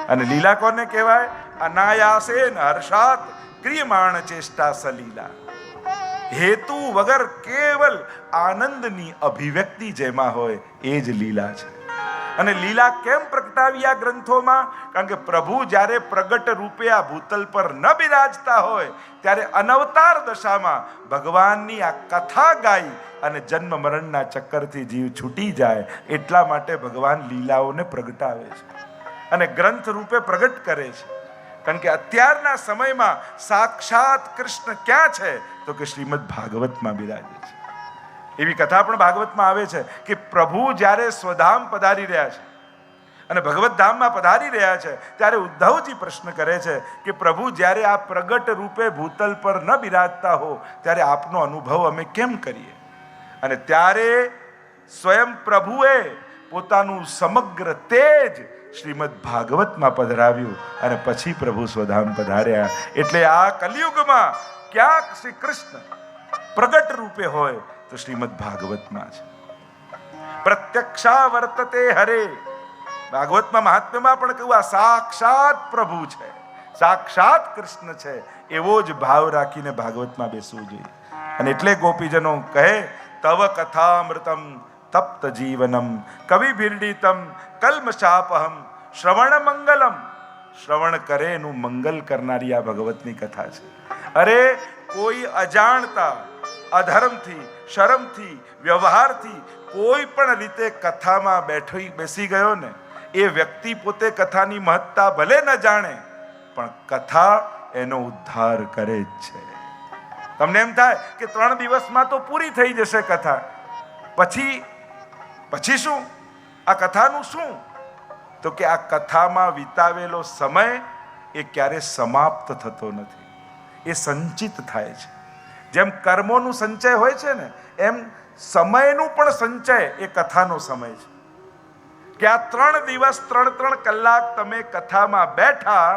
અને લીલા કોને કહેવાય? અનાયાસેન હર્ષાત ક્રિયમાણ ચેષ્ટા સલીલા. હેતુ વગર કેવલ આનંદની અભિવ્યક્તિ જેમાં હોય એ જ લીલા છે. અને લીલા કેમ પ્રગટાવી આ ગ્રંથોમાં? કારણ કે પ્રભુ જ્યારે પ્રગટ રૂપે આ ભૂતલ પર ન બિરાજતા હોય ત્યારે અનવતાર દશામાં ભગવાનની આ કથા ગાઈ અને જન્મ મરણના ચક્કરથી જીવ છૂટી જાય એટલા માટે ભગવાન લીલાઓને પ્રગટાવે છે અને ગ્રંથ રૂપે પ્રગટ કરે છે. કારણ કે અત્યારના સમયમાં સાક્ષાત કૃષ્ણ ક્યાં છે? તો કે શ્રીમદ ભાગવતમાં બિરાજે છે. એવી કથા પણ ભાગવતમાં આવે છે કે પ્રભુ જ્યારે સ્વધામ પધારી રહ્યા છે અને ભગવત ધામમાં પધારી રહ્યા છે ત્યારે ઉદ્ધવજી પ્રશ્ન કરે છે કે પ્રભુ જ્યારે આ પ્રગટ રૂપે ભૂતલ પર ન બિરાજતા હો ત્યારે આપનો અનુભવ અમે કેમ કરીએ? અને ત્યારે સ્વયં પ્રભુએ પોતાનું સમગ્ર તેજ શ્રીમદ ભાગવતમાં પધરાવ્યું અને પછી પ્રભુ સ્વધામ પધાર્યા. એટલે આ કલિયુગમાં ક્યાંક શ્રી કૃષ્ણ પ્રગટ રૂપે હોય તો શ્રીમદ ભાગવતમાં છે. પ્રત્યક્ષા વર્તતે હરે. ભાગવતમાં મહાત્મ્યમાં પણ કહ્યું આ સાક્ષાત પ્રભુ છે, સાક્ષાત કૃષ્ણ છે. એવો જ ભાવ રાખીને ભાગવતમાં બેસવું જોઈએ. અને એટલે ગોપીજનો કહે તવ કથામૃતમ તપ્ત જીવનમ કવિભીર્ડિતમ કલ્મશાપહમ શ્રવણ મંગલમ. શ્રવણ કરે એનું મંગલ કરનારી આ ભગવતની કથા છે. અરે કોઈ અજાણતા અધર્મથી, શરમથી, વ્યવહારથી કોઈ પણ રીતે કથામાં બેસી ગયો ને એ વ્યક્તિ પોતે કથાની મહત્તા ભલે ન જાણે પણ કથા એનો ઉદ્ધાર કરે જ છે. તમને એમ થાય કે 3 દિવસમાં તો પૂરી થઈ જશે કથા, પછી શું? આ કથાનું શું? તો કે આ કથામાં વિતાવેલો સમય એ ક્યારે સમાપ્ત થતો નથી, એ સંચિત થાય છે. જેમ કર્મોનું સંચય હોય છે ને એમ સમયનું પણ સંચય એ કથાનો સમય છે. કે આ 3 દિવસ 3 કલાક તમે કથામાં બેઠા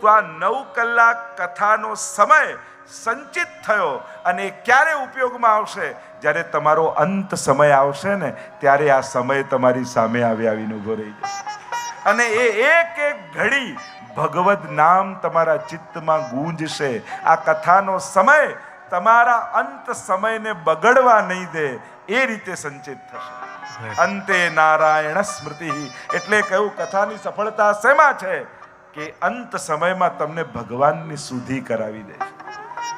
તો આ 9 કલાક કથાનો સમય સંચિત થયો અને એ ક્યારે ઉપયોગમાં આવશે? જ્યારે તમારો અંત સમય આવશે ને ત્યારે આ સમય તમારી સામે આવીને ઉભો રહી જશે અને એ એક ઘડી ભગવદ નામ તમારા ચિત્તમાં ગૂંજશે. આ કથાનો સમય તમારા અંત સમયને બગડવા નહીં દે એ રીતે સંચિત થશે. અંતે નારાયણ સ્મૃતિ. એટલે કહ્યું કથાની સફળતા શેમાં છે? કે અંત સમયમાં તમને ભગવાનની સુધી કરાવી દે છે.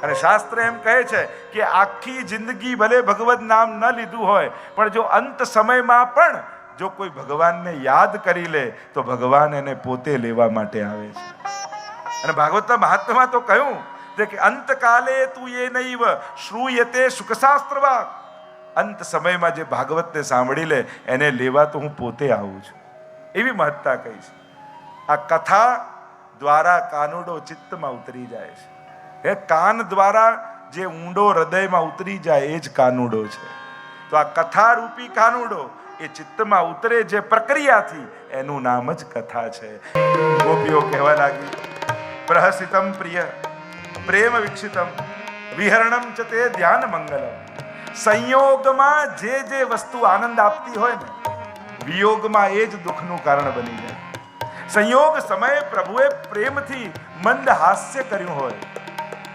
અને શાસ્ત્ર એમ કહે છે કે આખી જિંદગી ભલે ભગવદ નામ ન લીધું હોય પણ જો અંત સમયમાં પણ જો કોઈ ભગવાનને યાદ કરી લે તો ભગવાન એને પોતે લેવા માટે આવે છે. અને ભાગવતના મહાત્મ્યમાં તો કહ્યું કે અંતકાલે તું એ નૈવ શ્રૂયતે સુખશાસ્ત્રવાક. અંત સમયમાં જે ભાગવતને સાંભળી લે એને લેવા તો હું પોતે આવું છું. એવી મહત્તા કહી છે. આ કથા દ્વારા કાનુડો ચિત્તમાં ઉતરી જાય છે. એ કાન દ્વારા જે ઊંડો હૃદયમાં ઉતરી જાય એ જ કાનુડો છે. તો આ કથા રૂપી કાનુડો એ ચિત્તમાં ઉતરે જે પ્રક્રિયાથી એનું નામ જ કથા છે. ગોપીઓ કહેવા લાગી પ્રહસિતમ પ્રિય પ્રેમ વિકસિતમ વિહરણમ ચ તે ધ્યાન મંગલમ. સંયોગમાં જે વસ્તુ આનંદ આપતી હોય ને વિયોગમાં એ જ દુઃખનું કારણ બની જાય. સંયોગ સમયે પ્રભુએ પ્રેમથી મંદ હાસ્ય કર્યું હોય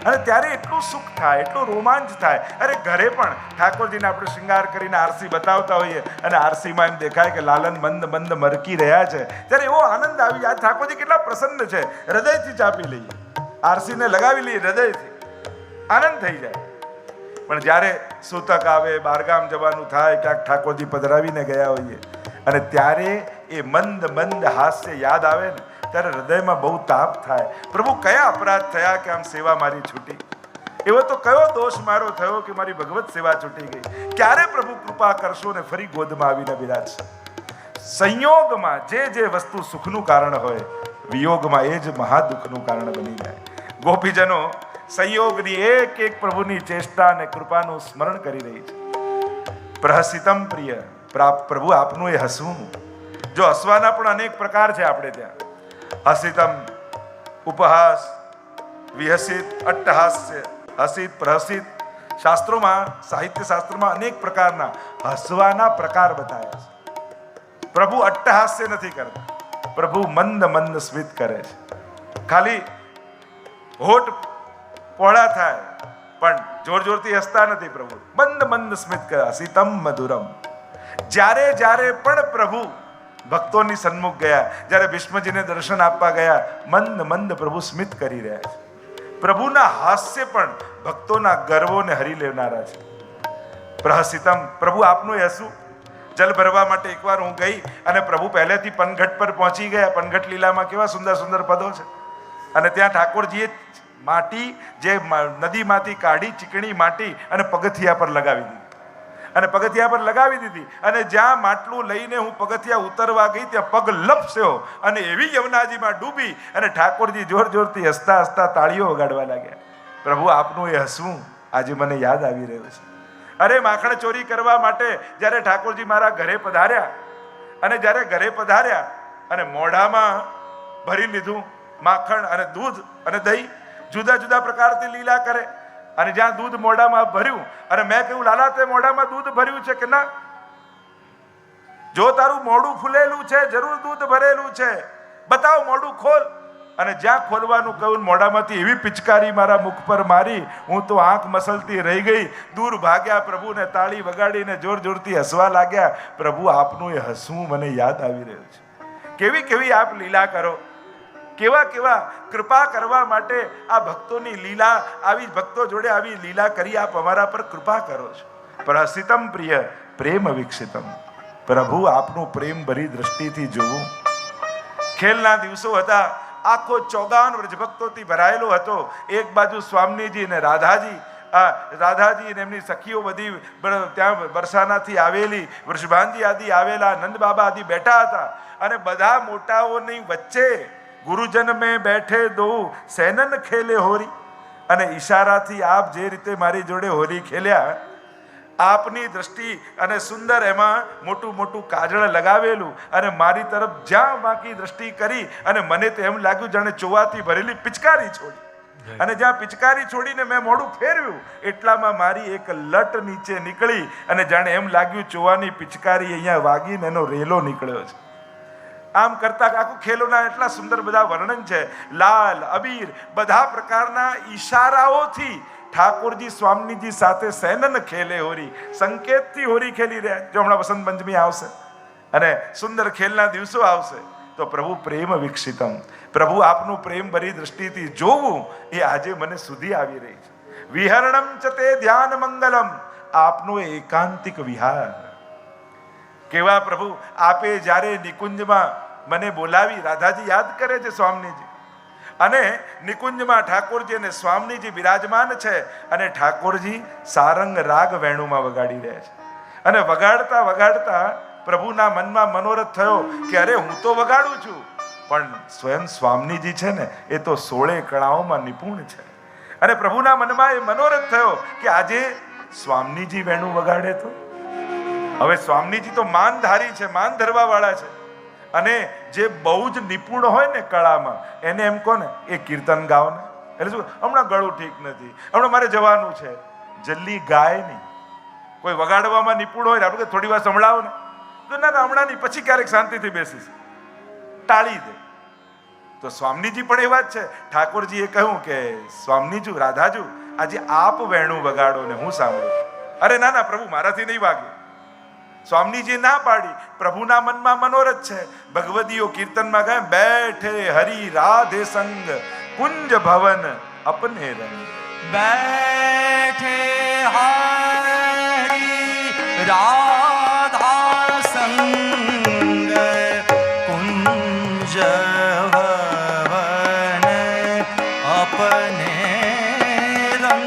અને ત્યારે એટલું સુખ થાય, એટલો રોમાંચ થાય. અરે ઘરે પણ ઠાકોરજીને આપણે શૃંગાર કરીને આરસી બતાવતા હોઈએ અને આરસીમાં એમ દેખાય કે લાલન મંદ મરકી રહ્યા છે ત્યારે એવો આનંદ આવી જાય. ઠાકોરજી કેટલા પ્રસન્ન છે, હૃદયથી ચાપી લઈએ, આરસીને લગાવી લઈએ, હૃદયથી આનંદ થઈ જાય. પણ જ્યારે સૂતક આવે, બહારગામ જવાનું થાય, ક્યાંક ઠાકોરજી પધરાવીને ગયા હોઈએ અને ત્યારે એ મંદ હાસ્ય યાદ આવે ને ત્યારે હૃદયમાં બહુ તાપ થાય. પ્રભુ કયા અપરાધ થયા કે આમ સેવા મારી છૂટી? એવો તો કયો દોષ મારો થયો કે મારી ભગવત સેવા છૂટી ગઈ? ક્યારે પ્રભુ કૃપા કરશો ને ફરી ગોદમાં આવીને બિરાજશે? સંયોગમાં જે વસ્તુ સુખનું કારણ હોય વિયોગમાં એ જ મહાદુઃખનું કારણ બની જાય. ગોપીજનો સંયોગની એક પ્રભુની ચેષ્ટા અને કૃપાનું સ્મરણ કરી રહી છે. પ્રહસિતમ પ્રિય. પ્રભુ આપનું એ હસવું. જો હસવાના પણ અનેક પ્રકાર છે આપણે ત્યાં. હસિતમ, ઉપહાસ, વિહસિત, અટ્ટહાસ્ય, હસિત, પ્રહસિત. શાસ્ત્રોમાં, સાહિત્ય શાસ્ત્રોમાં અનેક પ્રકારના હસવાના પ્રકાર બતાવ્યા છે. પ્રભુ અટ્ટહાસ્ય નથી કરતા, પ્રભુ મંદ મંદ સ્મિત કરે છે. ખાલી હોઠ પહોળા થાય પણ જોર જોરથી હસતા નથી પ્રભુ. મંદ મંદ સ્મિત કરે, હસિતમ મધુરમ. જ્યારે જ્યારે પણ પ્રભુ ભક્તોની સન્મુખ ગયા, જ્યારે ભીષ્મજીને દર્શન આપવા ગયા, મંદ મંદ પ્રભુ સ્મિત કરી રહ્યા છે. પ્રભુના હાસ્ય પણ ભક્તોના ગર્વોને હરી લેનારા છે. પ્રહસિતમ, પ્રભુ આપનું હસવું. જલ ભરવા માટે એકવાર હું ગઈ અને પ્રભુ પહેલેથી પનઘટ પર પહોંચી ગયા. પનઘટ લીલામાં કેવા સુંદર સુંદર પદો છે. અને ત્યાં ઠાકોરજીએ માટી જે નદીમાંથી કાઢી, ચીકણી માટી અને પગથિયા પર લગાવી દીધી. અને પગથિયા પર લગાવી દીધી અને જ્યાં માટલું લઈને હું પગથિયા ઉતરવા ગઈ ત્યાં પગ લપસ્યો અને એવી યમુનાજીમાં ડૂબી અને ઠાકોરજી જોર જોરથી હસતા હસતા તાળીઓ વગાડવા લાગ્યા. પ્રભુ આપનું એ હસવું આજે મને યાદ આવી રહ્યું છે. અરે માખણ ચોરી કરવા માટે જ્યારે ઠાકોરજી મારા ઘરે પધાર્યા અને જ્યારે ઘરે પધાર્યા અને મોઢામાં ભરી લીધું માખણ અને દૂધ અને દહીં, જુદા જુદા પ્રકારથી લીલા કરે. અને જ્યાં દૂધ મોઢામાં ભર્યું અને મેં કહ્યું, લાલા તે મોઢામાં દૂધ ભર્યું છે કે ના? જો તારું મોઢું ફૂલેલું છે, જરૂર દૂધ ભરેલું છે, બતાવ, મોઢું ખોલ. અને જ્યાં ખોલવાનું કહ્યું, મોઢામાંથી એવી પિચકારી મારા મુખ પર મારી, હું તો આંખ મસલતી રહી ગઈ. દૂર ભાગ્યા, પ્રભુને તાળી વગાડીને જોર જોરથી હસવા લાગ્યા. પ્રભુ આપનું એ હસવું મને યાદ આવી રહ્યું છે. કેવી કેવી આપ લીલા કરો, કેવા કેવા કૃપા કરવા માટે આ ભક્તોની લીલા, આવી ભક્તો જોડે આવી લીલા કરી આપ અમારા પર કૃપા કરો છો. પ્રહસિતમ પ્રિય પ્રેમ વિકસિતમ, પ્રભુ આપનું પ્રેમ ભરી દ્રષ્ટિથી જોવું. ખેલના દિવસો હતા, આખો ચોગાન વ્રજભક્તોથી ભરાયેલો હતો. એક બાજુ સ્વામીજી અને રાધાજી, રાધાજી અને એમની સખીઓ બધી ત્યાં બરસાનાથી આવેલી, વૃષભાનજી આદિ આવેલા, નંદ બાબા આદિ બેઠા હતા. અને બધા મોટાઓની વચ્ચે ગુરુજન મેં બેઠે દો સૈનન ખેલે હોરી. અને ઈશારાથી આપ જે રીતે મારી જોડે હોરી ખેલ્યા, આપની દ્રષ્ટિ અને સુંદર એમાં મોટું મોટું કાજળ લગાવેલું અને મારી તરફ જ્યાં બાકી દ્રષ્ટિ કરી અને મને તો એમ લાગ્યું જાણે ચોવાથી ભરેલી પિચકારી છોડી. અને જ્યાં પિચકારી છોડીને મેં મોઢું ફેરવ્યું એટલામાં મારી એક લટ નીચે નીકળી અને જાણે એમ લાગ્યું ચોવાની પિચકારી અહીંયા વાગીને એનો રેલો નીકળ્યો છે. આમ કરતા આખું ખેલોના એટલા સુંદર બધા વર્ણન છે. લાલ, અબીર, બધા પ્રકારના ઈશારાઓથી ઠાકોરજી સ્વામીજી સાથે સૈનન ખેલે હોરી, સંકેતથી હોરી ખેલી રહ્યા. જો હમણાં વસંત પંચમી આવશે અને સુંદર ખેલના દિવસો આવશે તો પ્રભુ પ્રેમ વિકસિતમ, પ્રભુ આપનું પ્રેમ ભરી દ્રષ્ટિથી જોવું એ આજે મને સુધી આવી રહી છે. વિહરણમ ચ તે ધ્યાન મંગલમ, આપનો એકાંતિક વિહાર. કેવા પ્રભુ આપે જ્યારે નિકુંજમાં મને બોલાવી, રાધાજી યાદ કરે છે સ્વામીજી, અને નિકુંજમાં ઠાકોરજી અને સ્વામીજી બિરાજમાન છે અને ઠાકોરજી સારંગ રાગ વેણુમાં વગાડી રહ્યા છે. અને વગાડતા વગાડતા પ્રભુના મનમાં મનોરથ થયો કે અરે હું તો વગાડું છું પણ સ્વયં સ્વામીજી છે ને એ તો 16 કળાઓમાં નિપુણ છે. અને પ્રભુના મનમાં એ મનોરથ થયો કે આજે સ્વામીજી વેણુ વગાડે તો. હવે સ્વામીજી તો માનધારી છે, માન ધરવા વાળા છે. અને જે બહુ જ નિપુણ હોય ને કળામાં, એને એમ કહો ને એ કીર્તન ગાઓ ને. એટલે શું, હમણાં ગળું ઠીક નથી, હમણાં મારે જવાનું છે, જલ્દી ગાય નહીં. કોઈ વગાડવામાં નિપુણ હોય ને આપણે થોડી વાર સંભળાવો ને, તો ના હમણાં નહીં, પછી ક્યારેક શાંતિથી બેસીશ, ટાળી દે. તો સ્વામીજી પણ એવા જ છે. ઠાકોરજીએ કહ્યું કે સ્વામીજી, રાધાજુ, આજે આપ વેણું વગાડો ને હું સાંભળું. અરે ના ના પ્રભુ, મારાથી નહીં વાગે. સ્વામીજી ના પાડી. પ્રભુના મનમાં મનોરથ છે. ભગવદીઓ કીર્તનમાં ગાય, બેઠે હરિ રાધે સંગ કુંજ ભવન અપને રંગ. બેઠે હરિ રાધા સંગ કુંજ ભવન અપને રંગ.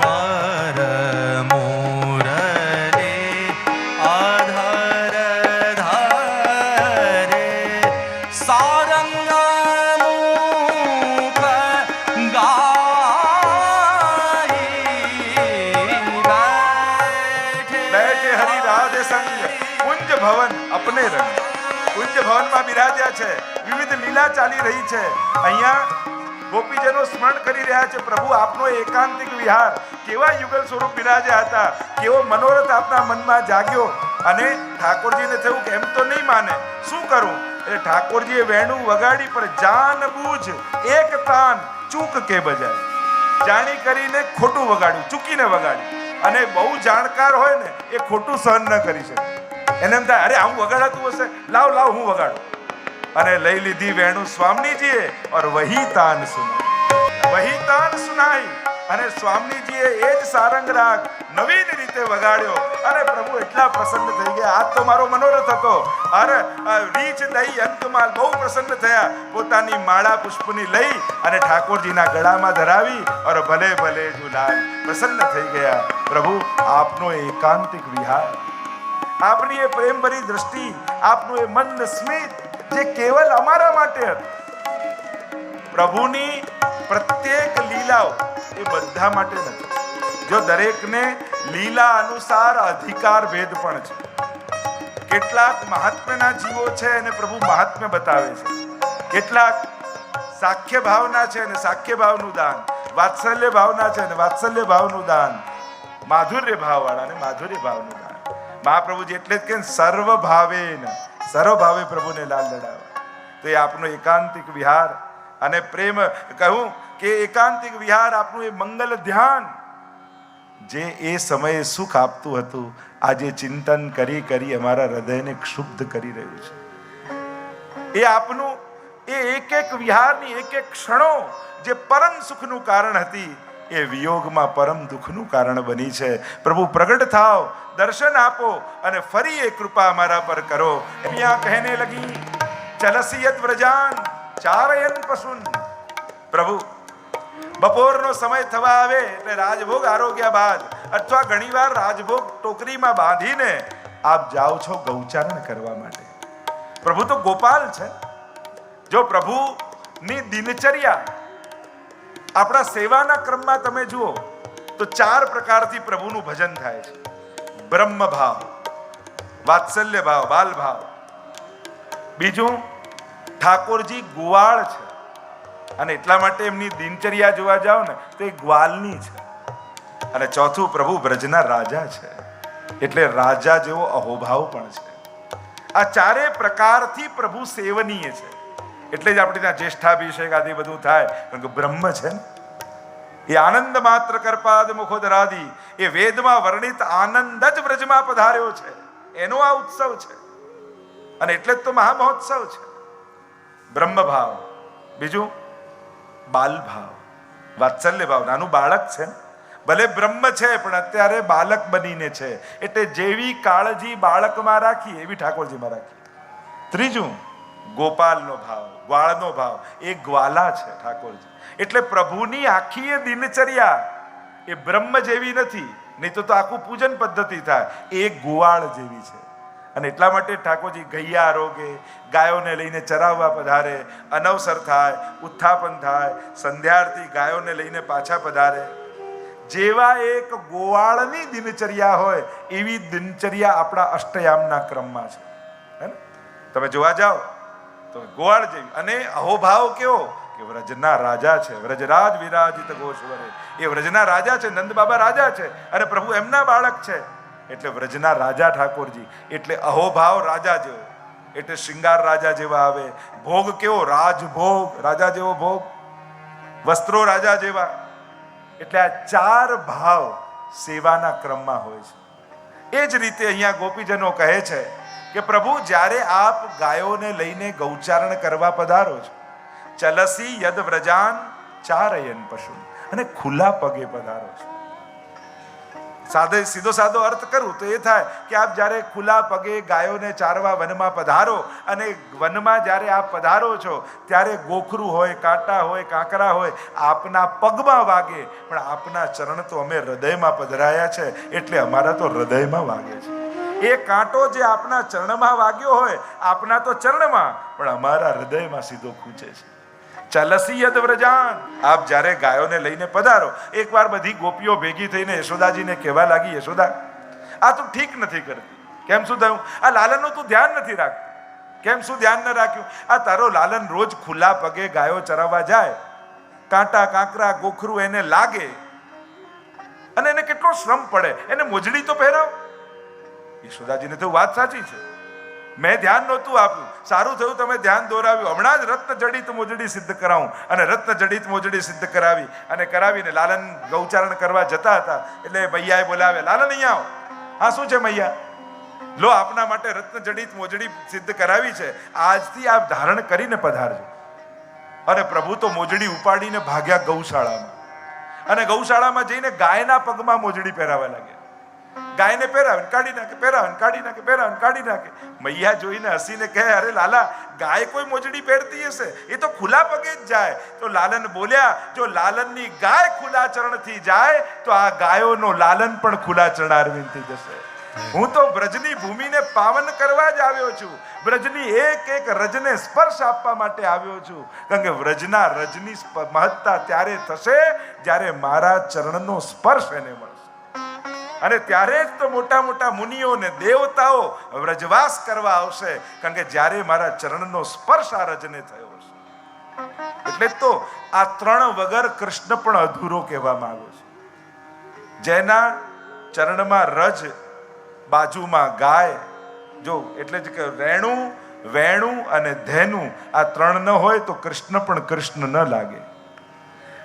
કર અપને રંગ. કુંજ ભવનમાં બિરાજ્યા છે, વિવિધ લીલા ચાલી રહી છે. અહીંયા ગોપીજનો સ્મરણ કરી રહ્યા છે પ્રભુ આપનો એકાંતિક વિહાર. કેવા યુગલ સ્વરૂપ બિરાજ્યા હતા, કેવો મનોરથ આપના મનમાં જાગ્યો. અને ઠાકોરજીને થયું કે એમ તો નહીં માને, શું કરું? એટલે ઠાકોરજીએ વેણું વગાડી, પણ જાન બૂझ એક તાન ચૂક કે બજાય. જાણી કરીને ખોટું વગાડ્યું, ચૂકીને વગાડ્યું. અને બહુ જાણકાર હોય ને એ ખોટું સહન ન કરી શકે. એને એમ થાય, અરે આવું વગાડાતું હશે, લાવ લાવ હું વગાડું. અને લઈ લીધી વેણું સ્વામીજીએ, और वही तान सुनाई, वही तान सुनाई. અને સ્વામીજીએ એ જ સારંગ રાગ નવીન રીતે વગાડ્યો અને પ્રભુ એટલા પ્રસન્ન થઈ ગયા. આ તો મારો મનોરથ હતો. અરે રીચ દઈ અંકમાલ બહુ પ્રસન્ન થયા. પોતાની માળા પુષ્પની લઈ અને ઠાકોરજીના ગળામાં ધરાવી, और ભલે ભલે ઝુલાલ, પ્રસન્ન થઈ ગયા. પ્રભુ આપનો એકાંતિક વિહાર, આપની એ પ્રેમભરી દ્રષ્ટિ, આપનું એ મંદ સ્મિત જે કેવલ અમારા માટે હતું. પ્રભુની પ્રત્યેક લીલાઓ એ બધા માટે નથી. જો દરેકને લીલા અનુસાર અધિકાર ભેદ પણ છે. કેટલાક મહાત્મ્યના જીવો છે અને પ્રભુ મહાત્મ્ય બતાવે છે. કેટલાક સાખ્ય ભાવના છે અને સાખ્ય ભાવનું દાન, વાત્સલ્ય ભાવના છે અને વાત્સલ્ય ભાવનું દાન, માધુર્ય ભાવવાળા અને માધુર્ય ભાવનું દાન. મહાપ્રભુજી એટલે જ કે સર્વ ભાવે પ્રભુને લાલ લડાવવા. તો એ આપનો એકાંતિક વિહાર અને પ્રેમ, કહું કે એકાંતિક વિહાર, આપનું એ મંગલ ધ્યાન જે એ સમયે સુખ આપતું હતું, આજે ચિંતન કરી કરી અમારા હૃદયને ક્ષુબ્ધ કરી રહ્યું છે. એ આપનું એ એક એક વિહારની એક એક ક્ષણો જે પરમ સુખનું કારણ હતી, એ વિયોગમાં પરમ દુઃખનું કારણ બની છે. પ્રભુ પ્રગટ થાઓ, દર્શન આપો અને ફરી એ કૃપા અમારા પર કરો. અહીંયા કહેને લગી ચલસિયત વ્રજાન ચારયન પશુન. પ્રભુ બપોરનો સમય થવા આવે એટલે રાજભોગ આરોગ્યા બાદ અથવા ઘણીવાર રાજભોગ ટોકરીમાં બાંધીને આપ જાઓ છો ગૌચારણ કરવા માટે. પ્રભુ તો ગોપાલ છે. જો પ્રભુની દિનચર્યા આપણા સેવાના ક્રમમાં તમે જુઓ તો 4 પ્રકારથી પ્રભુનું ભજન થાય છે. બ્રહ્મ ભાવ, વાત્સલ્ય ભાવ, બાલ ભાવ. બીજું, ઠાકોરજી ગુવાળ છે અને એટલા માટે એમની દિનચર્યા જોવા જાઓ ને તો એ ગ્વાલની છે. અને ચોથું, પ્રભુ બ્રજના રાજા છે એટલે રાજા જેવો અહોભાવ પણ છે. આ 4 પ્રકારથી પ્રભુ સેવનીય છે. એટલે જ આપણે ત્યાં જ્યેષ્ઠાભિષેક આદિ બધું થાય, કારણ કે બ્રહ્મ છે ને એ આનંદ માત્ર કરપાદ મુખોદરાદિ, એ વેદમાં વર્ણિત આનંદ જ બ્રજમાં પધાર્યો છે. એનો આ ઉત્સવ છે અને એટલે જ તો મહામહોત્સવ છે. બ્રહ્મ ભાવ, બીજું બાલ ભાવ, વાત્સલ્ય ભાવ. નાનું બાળક છે, ભલે બ્રહ્મ છે પણ અત્યારે બાલક બનીને છે, એટલે જેવી કાળજી બાળકમાં રાખી એવી ઠાકોરજીમાં રાખી. ત્રીજું, ગોપાલનો ભાવ, ગ્વાળનો ભાવ. એ ગ્વાલા છે ઠાકોરજી. એટલે પ્રભુની આખી એ દિનચર્યા એ બ્રહ્મ જેવી નથી, નહીં તો આખું પૂજન પદ્ધતિ થાય. એ ગુવાળ જેવી છે. અને એટલા માટે ઠાકોરજી ગૈયા આરોગે, ગાયોને લઈને ચરાવવા પધારે, અનવસર થાય, ઉત્થાપન થાય, સંધ્યારતી ગાયોને લઈને પાછા પધારે. જેવા એક ગોવાળની દિનચર્યા હોય એવી દિનચર્યા આપણા અષ્ટયામના ક્રમમાં છે. હે ને? તમે જોવા જાઓ તો ગોવાળ જેવી. અને અહોભાવ કેવો કે વ્રજના રાજા છે, વ્રજરાજ વિરાજિત ગોશ્વરે. એ વ્રજના રાજા છે, નંદ બાબા રાજા છે અને પ્રભુ એમના બાળક છે. એટલે વ્રજના રાજા ઠાકોરજી. એટલે અહોભાવ રાજા જેવો, એટલે શૃંગાર રાજા જેવા આવે. ભોગ કેવો? રાજભોગ, રાજા જેવો ભોગ. વસ્ત્રો રાજા જેવા. એટલે આ 4 ભાવ સેવાના ક્રમમાં હોય છે. એ જ રીતે અહીંયા ગોપીજનો કહે છે કે પ્રભુ જ્યારે આપ ગાયોને લઈને ગૌચારણ કરવા પધારો છો, ચલસી યદ વ્રજાન ચારયન પશુ, અને ખુલ્લા પગે પધારો છો. સીધો સાદો અર્થ કરું તો એ થાય કે આપ જ્યારે ખુલ્લા પગે ગાયોને ચારવા વનમાં પધારો, અને વનમાં જ્યારે આપ પધારો છો ત્યારે ગોખરું હોય, કાંટા હોય, કાંકરા હોય આપના પગમાં વાગે, પણ આપના ચરણ તો અમે હૃદયમાં પધરાયા છે એટલે અમારા તો હૃદયમાં વાગે છે. એ કાંટો જે આપના ચરણમાં વાગ્યો હોય, આપના તો ચરણમાં, પણ અમારા હૃદયમાં સીધો ખૂંચે છે. ચલસિયત વ્રજાન. આપ જ્યારે ગાયોને લઈને પધારો, એકવાર બધી ગોપીઓ ભેગી થઈને યશોદાજીને કહેવા લાગી, યશોદા આ તું ઠીક નથી કરતી. કેમ શું થયું? આ લાલનનું તું ધ્યાન નથી રાખતું. કેમ શું ધ્યાન ન રાખ્યું? આ તારો લાલન રોજ ખુલ્લા પગે ગાયો ચરાવવા જાય, કાંટા કાંકરા ગોખરું એને લાગે અને એને કેટલો શ્રમ પડે. એને મોજડી તો પહેરાવ. યશોદાજીને તો વાત સાચી છે, મેં ધ્યાન નહોતું આપ્યું, સારું થયું તમે ધ્યાન દોરાવ્યું, હમણાં જ રત્ન જડિત મોજડી સિદ્ધ કરાવું. અને રત્ન જડિત મોજડી સિદ્ધ કરાવી અને કરાવીને લાલન ગૌચારણ કરવા જતા હતા એટલે મૈયાએ બોલાવે, લાલન અહીંયા આવો. હા શું છે મૈયા? લો આપના માટે રત્ન જડિત મોજડી સિદ્ધ કરાવી છે, આજથી આપ ધારણ કરીને પધારજો. અને પ્રભુ તો મોજડી ઉપાડીને ભાગ્યા ગૌશાળામાં, અને ગૌશાળામાં જઈને ગાયના પગમાં મોજડી પહેરાવા લાગ્યા. ગાયને પહેરાવે કાઢી નાખે, પહેરાવે કાઢી નાખે, પહેરાવે કાઢી નાખે. મૈયા જોઈને હસીને કહે, અરે લાલા, ગાય કોઈ મોજડી પહેરતી હશે? એ તો ખુલ્લા પગે જ જાય. તો લાલન બોલ્યા, જો લાલનની ગાય ખુલ્લા ચરણથી જાય તો આ ગાયોનો લાલન પણ ખુલ્લા ચરણારવિંદથી જશે. હું તો બ્રજની ભૂમિને પાવન કરવા જ આવ્યો છું, બ્રજની એક એક રજને સ્પર્શ આપવા માટે આવ્યો છું. કારણ કે વ્રજના રજની મહત્તા ત્યારે થશે જ્યારે મારા ચરણનો સ્પર્શ એને મળશે. અને ત્યારે જ તો મોટા મોટા મુનિઓ ને દેવતાઓ વ્રજવાસ કરવા આવશે, કારણ કે જ્યારે મારા ચરણનો સ્પર્શ આ રજને થયો હશે. એટલે તો આ ત્રણ વગર કૃષ્ણ પણ અધૂરો કહેવામાં આવ્યો છે. જેના ચરણમાં રજ, બાજુમાં ગાય, જો એટલે જ કે રેણુ, વેણુ અને ધેનુ આ ત્રણ ન હોય તો કૃષ્ણ પણ કૃષ્ણ ન લાગે.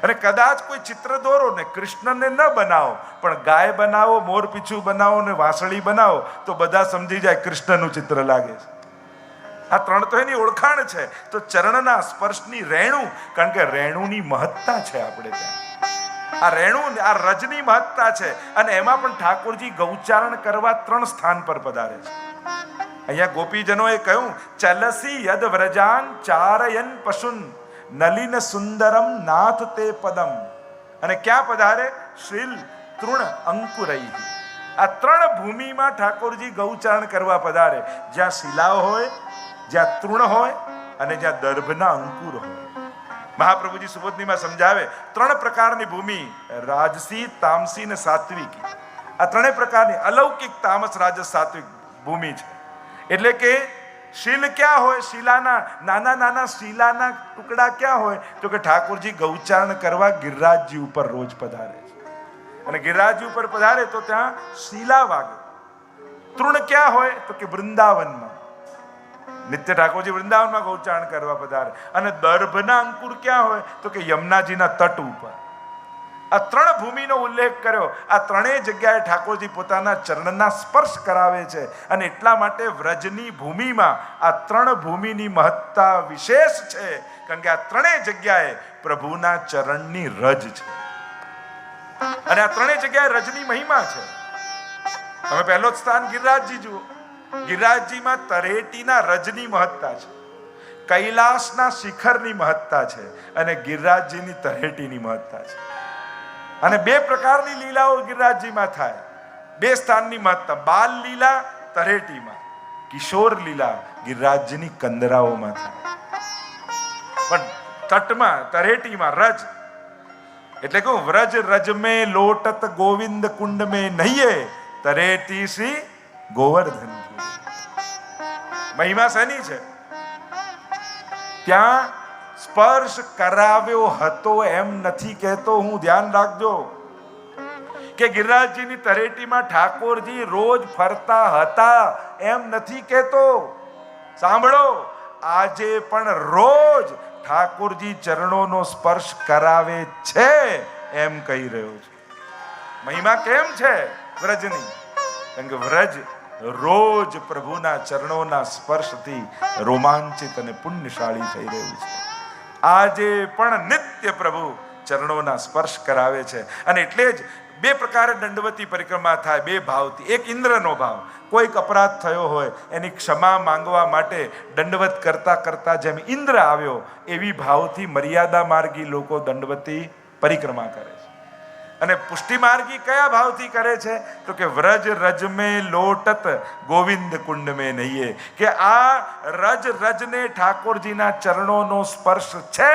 અને કદાચ કોઈ ચિત્ર દોરો ને કૃષ્ણને ન બનાવો, પણ ગાય બનાવો, મોર પીછું બનાવો ને વાંસળી બનાવો તો બધા સમજી જાય કૃષ્ણનું ચિત્ર લાગે છે. આ ત્રણ તો એની ઓળખાણ છે. તો ચરણના સ્પર્શની રેણુ, કારણ કે રેણુની મહત્તા છે આપણે ત્યાં. આ રેણુ, આ રજની મહત્તા છે. અને એમાં પણ ઠાકોરજી ગૌચારણ કરવા 3 સ્થાન પર પધારે છે. અહીંયા ગોપીજનોએ કહ્યું, ચલસી યદ વ્રજાન ચારયન પશુન નલિન સુંદરમ નાથ તે પદમ. અને ક્યાં પધારે? શ્રીલ તૃણ અંકુરઈ. આ 3 ભૂમિમાં ઠાકોરજી ગૌચારણ કરવા પધારે. જ્યાં શિલાઓ હોય, જ્યાં તૃણ હોય અને જ્યાં દર્ભના અંકુર હોય. મહાપ્રભુજી સુબોધનીમાં સમજાવે 3 પ્રકારની ભૂમિ, રાજસી, તામસી ને સાત્વિકી. આ 3 પ્રકારની અલૌકિક તામસ, રાજસ, સાત્વિક ભૂમિ છે. એટલે કે શીલ ક્યાં હોય? શિલાના નાના નાના શિલાના ટુકડા ક્યાં હોય? તો કે ઠાકોરજી ગૌચારણ કરવા ગિરિરાજજી ઉપર રોજ પધારે છે. અને ગિરિરાજજી ઉપર પધારે તો ત્યાં શિલા વાગે. તૃણ ક્યાં હોય? તો કે વૃંદાવનમાં. નિત્ય ઠાકોરજી વૃંદાવનમાં ગૌચારણ કરવા પધારે. અને દર્ભના અંકુર ક્યાં હોય? તો કે યમુનાજીના તટ ઉપર. આ 3 ભૂમિનો ઉલ્લેખ કર્યો. આ 3 જગ્યાએ ઠાકોરજી પોતાના ચરણના સ્પર્શ કરાવે છે. અને એટલા માટે વ્રજની ભૂમિમાં આ 3 ભૂમિની મહત્તા વિશેષ છે, કારણ કે આ 3 જગ્યાએ પ્રભુના ચરણની રજ છે. અને આ 3 જગ્યાએ રજની મહિમા છે. તમે પહેલો જ સ્થાન ગિરિરાજજી જુઓ. ગિરિરાજજીમાં તરેટીના રજની મહત્તા છે, કૈલાસના શિખરની મહત્તા છે, અને ગિરિરાજજીની તરેટીની મહત્તા છે. અને 2 પ્રકારની લીલાઓ ગિરિરાજજીમાં થાય. 2 સ્થાનની મહત્તા, બાલ લીલા તરેટીમાં, કિશોર લીલા ગિરિરાજજીની કંદરાઓમાં થાય. પણ તટમાં, તરેટીમાં રજ એટલે કે વ્રજ રજ મેં લોટત ગોવિંદ કુંડ મેં નહીએ તરેટી શ્રી ગોવર્ધન. મહિમા શેની છે? ત્યાં સ્પર્શ કરાવ્યો હતો એમ નથી કહેતો હું, ધ્યાન રાખજો. કે ગિરિરાજજીની તરેટીમાં ઠાકોરજી રોજ ફરતા હતા એમ નથી કહેતો. સાંભળો, આજે પણ રોજ ઠાકોરજી ચરણોનો સ્પર્શ કરાવે છે એમ કહી રહ્યો છું. મહિમા કેમ છે વ્રજની? કારણ કે વ્રજ રોજ પ્રભુના ચરણોના સ્પર્શથી રોમાંચિત અને પુણ્યશાળી થઈ રહ્યું છે. આજે પણ નિત્ય પ્રભુ ચરણોના સ્પર્શ કરાવે છે. અને એટલે જ 2 પ્રકારે દંડવતી પરિક્રમા થાય, 2 ભાવથી. એક ઇન્દ્રનો ભાવ, કોઈક અપરાધ થયો હોય એની ક્ષમા માંગવા માટે દંડવત કરતા કરતા જેમ ઇન્દ્ર આવ્યો એવી ભાવથી મર્યાદા માર્ગી લોકો દંડવતી પરિક્રમા કરે છે. અને પુષ્ટિ માર્ગી કયા ભાવથી કરે છે? તો કે વ્રજ રજ મેં લોટત ગોવિંદ કુંડ મેં નહીએ. કે આ રજ રજને ઠાકોરજીના ચરણોનો સ્પર્શ છે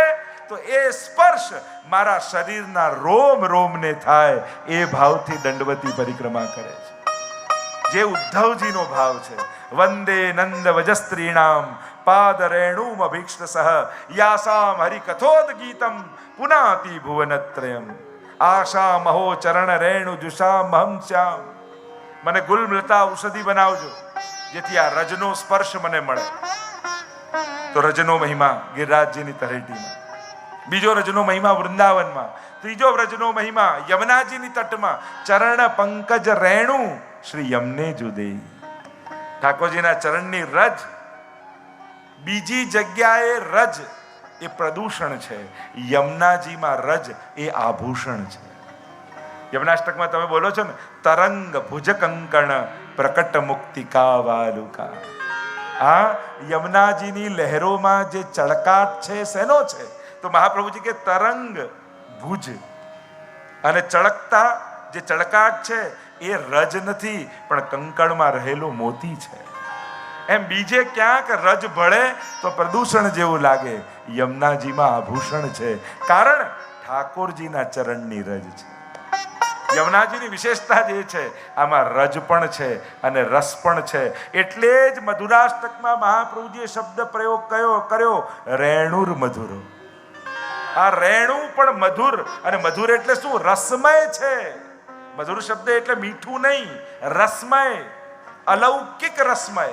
તો એ સ્પર્શ મારા શરીરના રોમ રોમને થાય એ ભાવથી દંડવતી પરિક્રમા કરે છે. જે ઉદ્ધવજીનો ભાવ છે, વંદે નંદ વજસ્ત્રીણામ પાદ રેણુમ અભીક્ષ સહ યાસામ હરિકથોદ ગીતમ પુનાતિ ભુવનત્રયમ આશા મહો ચરણ રેણુ જુષામ હમ શ્યામ. મને ગુલમલતા ઔષધિ બનાવજો, જેથી આ રજનો સ્પર્શ મને મળે. તો રજનો મહિમા ગિરિરાજજીની તળેટીમાં, બીજો રજનો મહિમા વૃંદાવનમાં, ત્રીજો રજનો મહિમા યમુનાજીની તટમાં ચરણ પંકજ રેણુ શ્રી યમને જુદે. ઠાકોરજીના ચરણની રજ, બીજી જગ્યાએ રજ એ પ્રદૂષણ છે, યમુનાજીમાં રજ એ આભૂષણ છે. યમુનાષ્ટકમાં તમે બોલો છો ને, તરંગ ભુજ કંકણ પ્રકટ મુક્તિકા વાલુકા. આ યમુનાજીની લહેરોમાં જે ચળકાટ છે શેનો છે? તો મહાપ્રભુજી કે તરંગ ભુજ, અને ચળકતા જે ચળકાટ છે એ રજ નથી પણ કંકણમાં રહેલો મોતી છે. એમ બીજે ક્યાંક રજ ભળે તો પ્રદૂષણ જેવું લાગે, યમુનાજીમાં આભૂષણ છે, કારણ ઠાકોરજીના ચરણની રજ છે. યમુનાજીની વિશેષતા જે છે, આમાં રજ પણ છે અને રસ પણ છે. એટલે જ મધુરાષ્ટકમાં મહાપ્રભુજીએ શબ્દ પ્રયોગ કર્યો રેણુર મધુરો. આ રેણુ પણ મધુર, અને મધુર એટલે શું? રસમય છે. મધુર શબ્દ એટલે મીઠું નહીં, રસમય, અલૌકિક રસમય,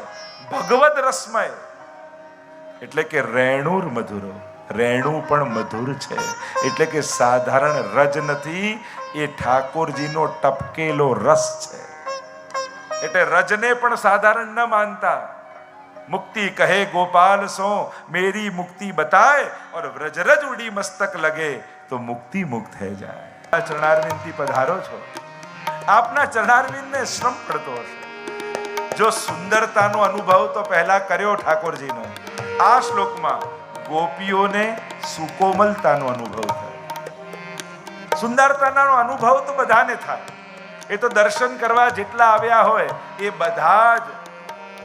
ભગવદ રસમય. એટલે કે રેણુર મધુરો, રેણુ પણ મધુર છે. એટલે કે સાધારણ રજ નથી, એ ઠાકોરજીનો ટપકેલો રસ છે. એટલે રજને પણ સાધારણ ન માનતા. मुक्ति कहे गोपाल सो मेरी मुक्ति बताए और व्रजरज उड़ी मस्तक लगे तो मुक्ति मुक्त है जाए. ચરણારવિંદથી પધારો છો, આપના ચરણારવિંદને શ્રમ પડતો હશે. જો સુંદરતાનો અનુભવ તો પહેલા કર્યો ઠાકોરજીનો, આ શ્લોકમાં ગોપીઓને સુકોમલતાનો અનુભવ થયો. સુંદરતાનો અનુભવ તો બધાને થાય, એ તો દર્શન કરવા જેટલા આવ્યા હોય એ બધા જ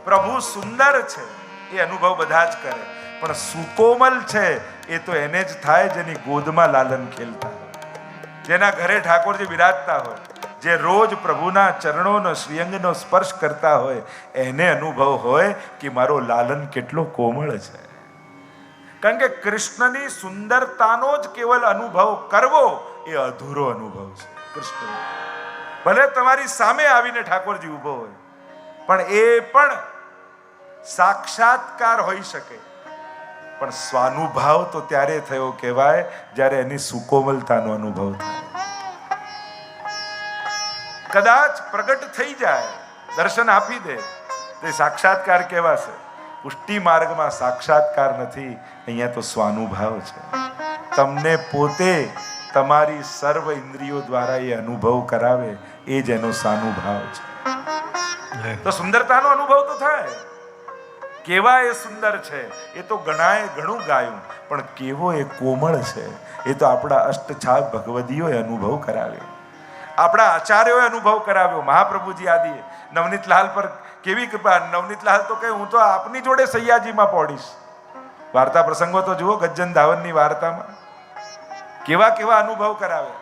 પ્રભુ સુંદર છે એ અનુભવ બધા જ કરે. પણ સુકોમલ છે એ તો એને જ થાય જેની ગોદમાં લાલન ખેલતા હોય, જેના ઘરે ઠાકોરજી બિરાજતા હોય, જે રોજ પ્રભુના ચરણોનો શ્રીઅંગનો સ્પર્શ કરતા હોય, એને અનુભવ હોય કે મારો લાલન કેટલો કોમળ છે. કારણ કે કૃષ્ણની સુંદરતાનો જ કેવલ અનુભવ કરવો એ અધૂરો અનુભવ છે. કૃષ્ણ ભલે તમારી સામે આવીને ઠાકોરજી ઊભો હોય, પણ એ પણ સાક્ષાત્કાર હોઈ શકે, પણ સ્વાનુભાવ તો ત્યારે થયો કહેવાય જ્યારે એની સુકોમલતાનો અનુભવ થાય. કદાચ પ્રગટ થઈ જાય, દર્શન આપી દે તો સાક્ષાત્કાર કહેવાશે. પુષ્ટિ માર્ગમાં સાક્ષાત્કાર નથી, અહીંયા તો સ્વાનુભાવ છે. તમને પોતે તમારી સર્વ ઇન્દ્રિયો દ્વારા એ અનુભવ કરાવે, એ જ એનો સાનુભાવ છે. તો સુંદરતાનો અનુભવ તો થાય. કેવા એ સુંદર છે એ તો ઘણાએ ઘણું ગાયું, પણ કેવો એ કોમળ છે એ તો આપણા અષ્ટછાપ ભગવદીઓએ અનુભવ કરાવ્યો, આપણા આચાર્યોએ અનુભવ કરાવ્યો. મહાપ્રભુજી આદિએ નવનીતલાલ પર કેવી કૃપા! નવનીતલાલ તો કહે હું તો આપની જોડે સૈયાજીમાં પહોંચીશ. વાર્તા પ્રસંગો તો જુઓ, ગજ્જન ધાવનની વાર્તામાં કેવા કેવા અનુભવ કરાવ્યા,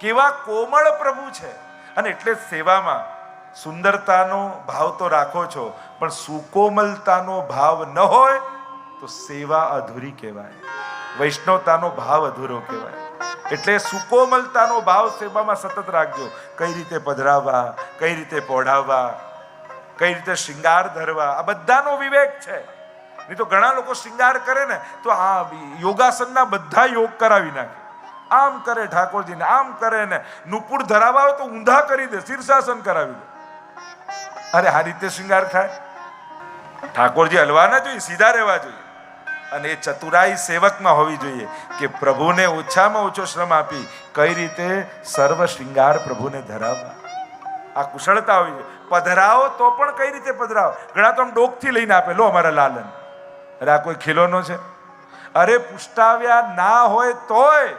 કેવા કોમળ પ્રભુ છે. અને એટલે સેવામાં સુંદરતાનો ભાવ તો રાખો છો, પણ સુકોમલતાનો ભાવ ન હોય તો સેવા અધૂરી કહેવાય, વૈષ્ણવતાનો ભાવ અધૂરો કહેવાય. એટલે સુકોમલતાનો ભાવ સેવામાં સતત રાખજો. કઈ રીતે પધરાવવા, કઈ રીતે પોઢાવવા, કઈ રીતે શૃંગાર ધરવા, આ બધાનો વિવેક છે. નહીં તો ઘણા લોકો શૃંગાર કરે ને તો આ યોગાસનના બધા યોગ કરાવી નાખે. આમ કરે ઠાકોરજીને, આમ કરે ને નુપુર ધરાવા હોય તો ઊંધા કરી દે, શીર્ષાસન કરાવી દે. અરે આ રીતે શૃંગાર થાય? ઠાકોરજી હલવા ના જોઈએ, સીધા રહેવા જોઈએ. અને એ ચતુરાઈ સેવકમાં હોવી જોઈએ કે પ્રભુને ઓછામાં ઓછો શ્રમ આપી કઈ રીતે સર્વ શૃંગાર પ્રભુને ધરાવવા, આ કુશળતા હોવી જોઈએ. પધરાવો તો પણ કઈ રીતે પધરાવો? ઘણા તો આમ ડોકથી લઈને આપે, લો અમારા લાલન. અરે આ કોઈ ખીલોનો છે? અરે પુષ્ટાવ્યા ના હોય તોય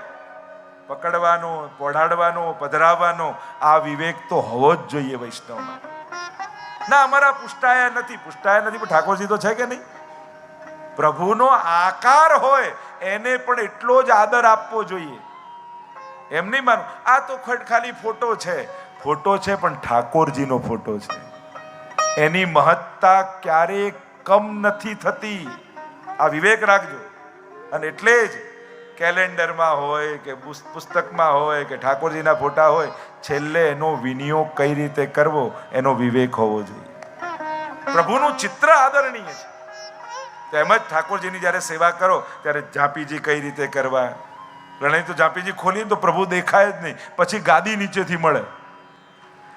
પકડવાનો, પોઢાડવાનો, પધરાવવાનો આ વિવેક તો હોવો જ જોઈએ વૈષ્ણવમાં. ના અમારા પુષ્ટાયા નથી, પુષ્ટાયા નથી, પણ ઠાકોરજી તો છે કે નહીં? પ્રભુનો આકાર હોય એને પણ એટલો જ આદર આપવો જોઈએ. એમ નહીં માનું આ તો ખાલી ફોટો છે. ફોટો છે પણ ઠાકોરજીનો ફોટો છે, એની મહત્તા ક્યારેય કમ નથી થતી. આ વિવેક રાખજો. અને એટલે જ કેલેન્ડરમાં હોય કે પુસ્તકમાં હોય કે ઠાકોરજીના ફોટા હોય, છેલ્લે એનો વિનિયોગ કઈ રીતે કરવો એનો વિવેક હોવો જોઈએ. પ્રભુનું ચિત્ર આદરણીય છે. તો એમ જ ઠાકોરજીની જ્યારે સેવા કરો ત્યારે ઝાંપીજી કઈ રીતે કરવા, ઘણા તો ઝાંપીજી ખોલીએ તો પ્રભુ દેખાય જ નહીં, પછી ગાદી નીચેથી મળે.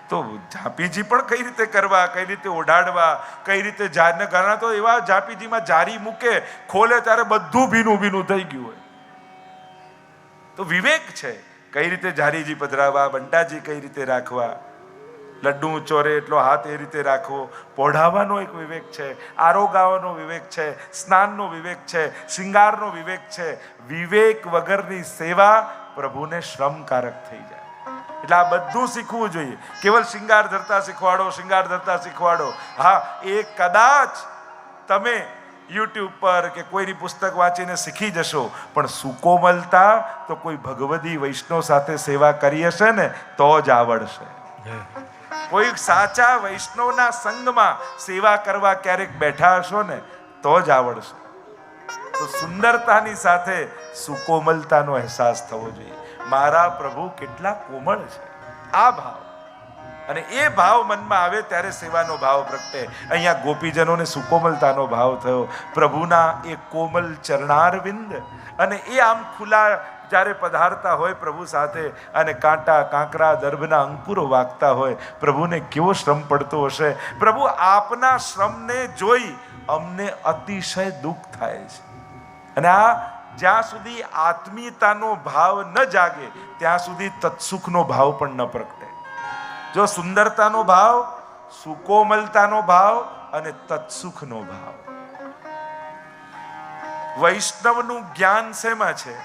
તો ઝાંપીજી પણ કઈ રીતે કરવા, કઈ રીતે ઓઢાડવા, કઈ રીતે જારને, ઘણા તો એવા ઝાંપીજીમાં જારી મૂકે, ખોલે ત્યારે બધું ભીનું ભીનું થઈ ગયું હોય. તો વિવેક છે કઈ રીતે જારીજી પધરાવા, બંટાજી કઈ રીતે રાખવા, લડ્ડુ ચોરે એટલો હાથ એ રીતે રાખવો. પોઢાવાનો એક વિવેક છે, આરોગાવાનો વિવેક છે, સ્નાનનો વિવેક છે, શિંગારનો વિવેક છે. વિવેક વગરની સેવા પ્રભુને શ્રમકારક થઈ જાય. એટલે આ બધું શીખવું જોઈએ. કેવલ શિંગાર ધરતા શીખવાડો, શિંગાર ધરતા શીખવાડો. હા, એ કદાચ તમે યુટ્યુબ પર કે કોઈની પુસ્તક વાંચીને શીખી જશો, પણ સુકોમલતા તો કોઈ ભગવદી વૈષ્ણવ સાથે સેવા કરી હશે ને તો જ આવડશે. કોઈ સાચા વૈષ્ણવના સંગમાં સેવા કરવા ક્યારેક બેઠા હશો ને તો જ આવડશે. તો સુંદરતાની સાથે સુકોમલતાનો અહેસાસ થવો જોઈએ. મારા પ્રભુ કેટલા કોમળ છે, આ ભાવ, અને એ ભાવ મનમાં આવે ત્યારે સેવાનો ભાવ પ્રગટે. અહીંયા ગોપીજનોને સુકોમલતાનો ભાવ થયો. પ્રભુના એ કોમલ ચરણારવિંદ, અને એ આમ ખુલ્લા જ્યારે પધારતા હોય પ્રભુ સાથે, અને કાંટા કાંકરા દર્ભના અંકુરો વાગતા હોય, પ્રભુને કેવો શ્રમ પડતો હશે. પ્રભુ આપના શ્રમને જોઈ અમને અતિશય દુઃખ થાય છે. અને આ જ્યાં સુધી આત્મીયતાનો ભાવ ન જાગે ત્યાં સુધી તત્સુખનો ભાવ પણ ન પ્રગટે. જો સુંદરતાનો ભાવ, સુકોમલતાનો ભાવ અને તત્સુખનો ભાવ, વૈષ્ણવનું જ્ઞાન શેમાં છે?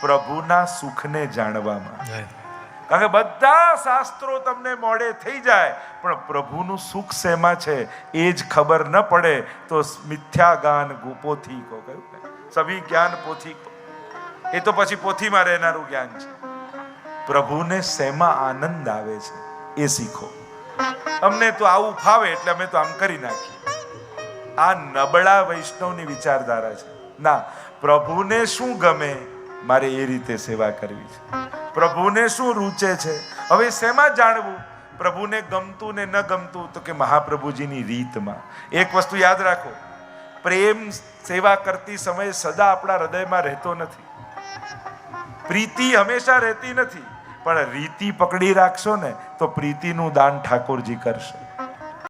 પ્રભુના સુખને જાણવામાં. કારણ કે બધા શાસ્ત્રો તમને મોડે થઈ જાય, પણ પ્રભુનું સુખ શેમાં છે એ જ ખબર ન પડે તો મિથ્યા ગાન પોથી કો કહ્યું, સભી જ્ઞાન પોથી કો. એ તો પછી પોથીમાં રહેનારું જ્ઞાન છે. પ્રભુને શેમાં આનંદ આવે છે એ શીખો. અમને તો આવું ફાવે એટલે અમે તો આમ કરી નાખીએ. આ નબળા વૈષ્ણવની વિચારધારા છે. ના, પ્રભુને શું ગમે મારે એ રીતે સેવા કરવી છે. પ્રભુને શું રૂચે છે, હવે શેમાં જાણવું? પ્રભુને ગમતું ને ન ગમતું તો કે મહાપ્રભુજીની રીતમાં. એક વસ્તુ યાદ રાખો, પ્રેમ સેવા કરતી સમયે સદા આપણા હૃદયમાં રહેતો નથી. પ્રીતિ હંમેશા રહેતી નથી, પણ રીતિ પકડી રાખશો ને તો પ્રીતિનું દાન ઠાકોરજી કરશે.